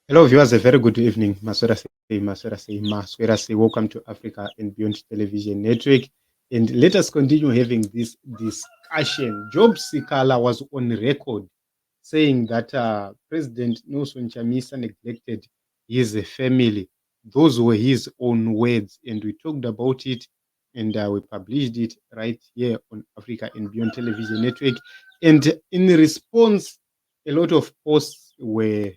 Hello, viewers. A very good evening. Maswera say, welcome to Africa and Beyond Television Network. And let us continue having this discussion. Job Sikhala was on record saying that President Nelson Chamisa neglected his family. Those were his own words, and we talked about it, and we published it right here on Africa and Beyond Television Network. And in response, a lot of posts were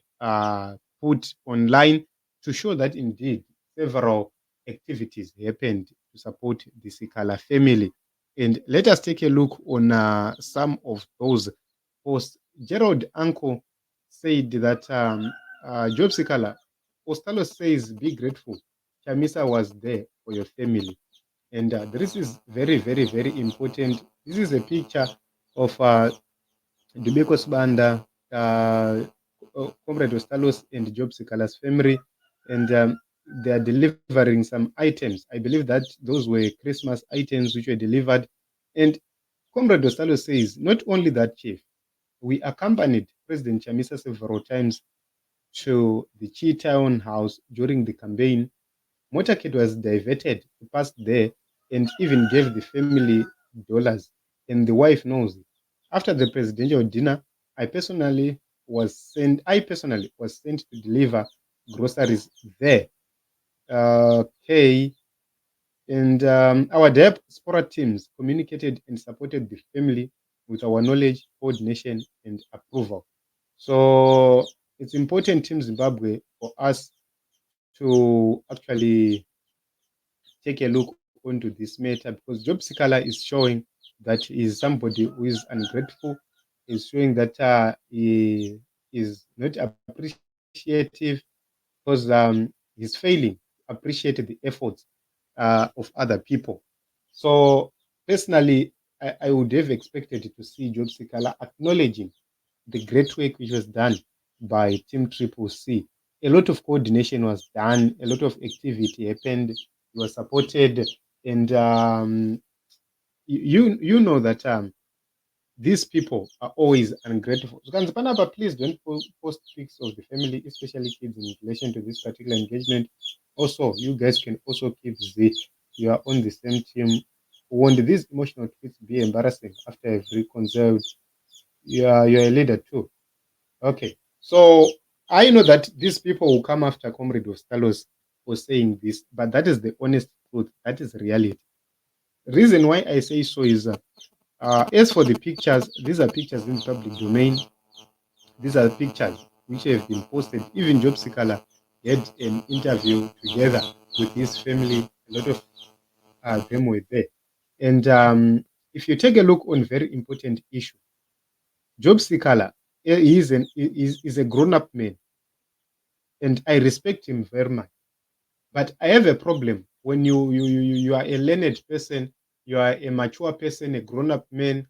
put online to show that indeed several activities happened to support the Sikhala family. And let us take a look on some of those posts. Gerald Uncle said that Job Sikhala, Ostalo says, be grateful. Chamisa was there for your family. And this is very, very, very important. This is a picture of Dubeko Sbanda, Comrade Ostalos, and Job Sikala's family. And they are delivering some items. I believe that those were Christmas items which were delivered. And Comrade Ostalos says, not only that, Chief, we accompanied President Chamisa several times to the Chi Town house during the campaign. Motorcade was diverted to pass there and even gave the family dollars. And the wife knows it. After the presidential dinner, I personally was sent to deliver groceries there. Okay. And our diaspora teams communicated and supported the family with our knowledge, coordination, and approval. So it's important, Team Zimbabwe, for us to actually take a look onto this matter, because Job Sikala is showing that he is somebody who is ungrateful, is showing that he is not appreciative, because he's failing to appreciate the efforts of other people. So personally, I would have expected to see Job Sikala acknowledging the great work which was done by Team Triple C. A lot of coordination was done, a lot of activity happened, you were supported, and you know that these people are always ungrateful. So, Panapa, please don't post pics of the family, especially kids, in relation to this particular engagement. Also, you guys can also keep you are on the same team. Won't these emotional tweets be embarrassing after I've reconciled? You're a leader too. Okay. So I know that these people will come after Comrade Ostalos for saying this, but that is the honest truth. That is reality. Reason why I say so is as for the pictures, these are pictures in the public domain. These are pictures which have been posted. Even Job Sikala had an interview together with his family. A lot of them were there. And if you take a look on very important issue, Job Sikala is a grown-up man, and I respect him very much. But I have a problem when you are a learned person, you are a mature person, a grown-up man,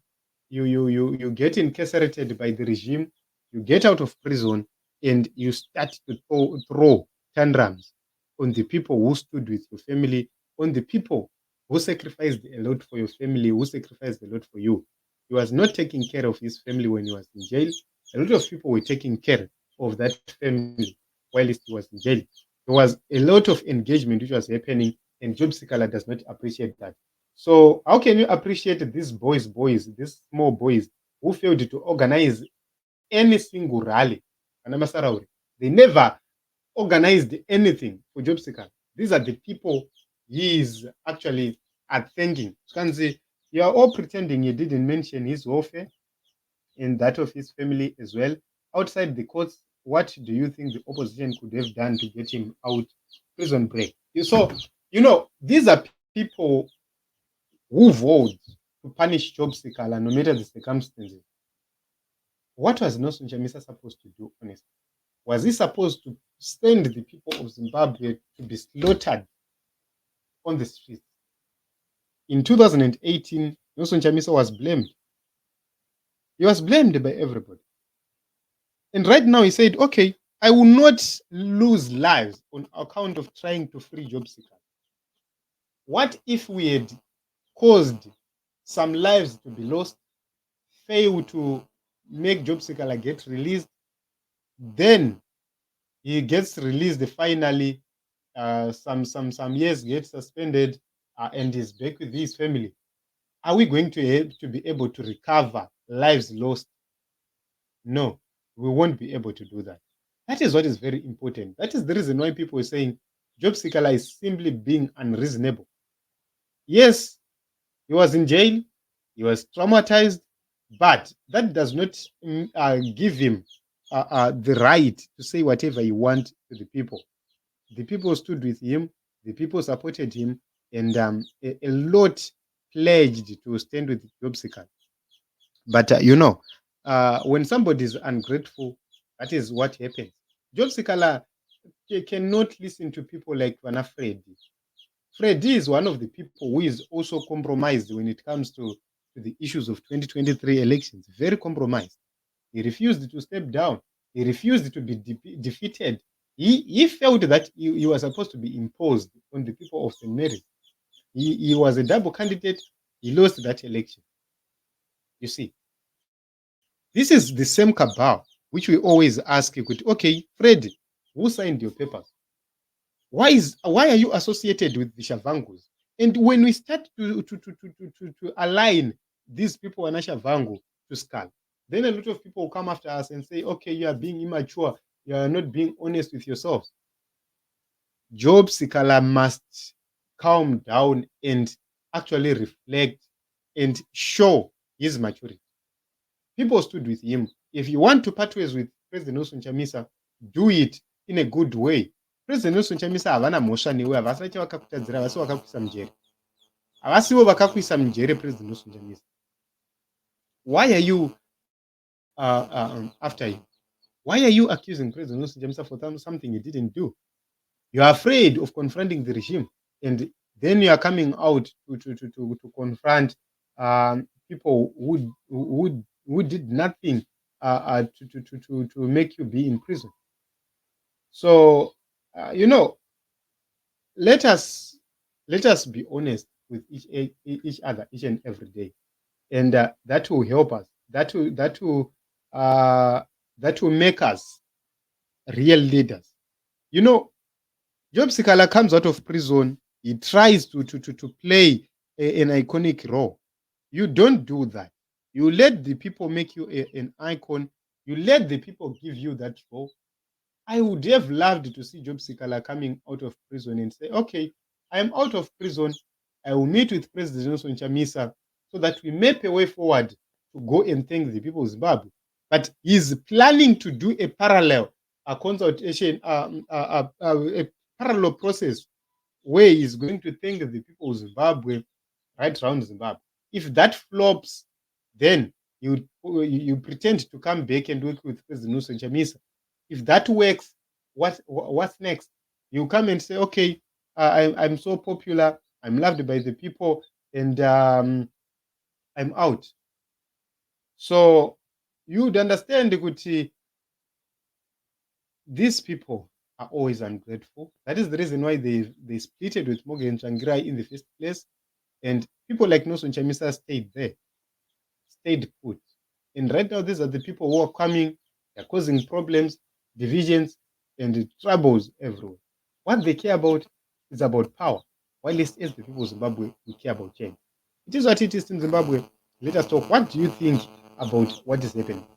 you get incarcerated by the regime, you get out of prison, and you start to throw tantrums on the people who stood with your family, on the people who sacrificed a lot for your family, who sacrificed a lot for you. He was not taking care of his family when he was in jail. A lot of people were taking care of that family while he was in jail. There was a lot of engagement which was happening, and Job Sikala does not appreciate that. So, how can you appreciate these these small boys who failed to organize any single rally? They never organized anything for Job Sikala. These are the people he is actually thanking. You can see you are all pretending you didn't mention his welfare and that of his family as well. Outside the courts, what do you think the opposition could have done to get him out prison break? So, these are people who vowed to punish Job Sikala no matter the circumstances. What was Nelson Chamisa supposed to do, honestly? Was he supposed to send the people of Zimbabwe to be slaughtered on the streets? In 2018, Nelson Chamisa was blamed. He was blamed by everybody. And right now he said, okay, I will not lose lives on account of trying to free job seekers. What if we had caused some lives to be lost, fail to make job seekers get released? Then He gets released finally. Some years get suspended, and he's back with his family. Are we going to be able to recover lives lost? No, we won't be able to do that. That is what is very important. That is the reason why people are saying Job Sikhala is simply being unreasonable. Yes, he was in jail, he was traumatized, but that does not give him the right to say whatever he wants to the people. The people stood with him, the people supported him, and a lot pledged to stand with Job Sikhala. But when somebody is ungrateful, that is what happens. Job Sikhala cannot listen to people like Vana Freddy. Freddy is one of the people who is also compromised when it comes to the issues of 2023 elections. Very compromised. He refused to step down. He refused to be defeated. He felt that he was supposed to be imposed on the people of St. Mary's. He was a double candidate. He lost that election. You see, this is the same cabal which we always ask, okay, Fred, who signed your papers? Why are you associated with the Shavangus? And when we start to align these people and Shavangu to Skal, then a lot of people will come after us and say, okay, you are being immature, you are not being honest with yourselves. Job Sikhala must calm down and actually reflect and show his maturity. People stood with him. If you want to part ways with President Nelson Chamisa, do it in a good way. President Nelson Chamisa havana mhosva newe, havasi chavakakutadzira, havasi vakakuisa mujere. Havasivo vakakuisa mujere President Nelson Chamisa. Why are you after him? Why are you accusing President Nelson Chamisa for something he didn't do? You are afraid of confronting the regime, and then you are coming out to confront people who did nothing to make you be in prison. So let us be honest with each other each and every day, and that will help us. That will make us real leaders. Job Sikhala comes out of prison. He tries to play an iconic role. You don't do that. You let the people make you an icon. You let the people give you that role. I would have loved to see Job Sikhala coming out of prison and say, okay, I am out of prison. I will meet with President Nelson Chamisa so that we map a way forward to go and thank the people of Zimbabwe. But he's planning to do a parallel consultation, a parallel process where he's going to thank the people of Zimbabwe right around Zimbabwe. If that flops, then you pretend to come back and work with President Nelson Chamisa. If that works, what's next? You come and say, okay, I'm so popular, I'm loved by the people, and I'm out. So you'd understand that these people are always ungrateful. That is the reason why they splitted with Morgan Tsvangirai in the first place. And people like Nelson Chamisa stayed there, stayed put. And right now, these are the people who are coming, they're causing problems, divisions, and troubles everywhere. What they care about is about power, while as the people of Zimbabwe, we care about change. It is what it is in Zimbabwe. Let us talk. What do you think about what is happening?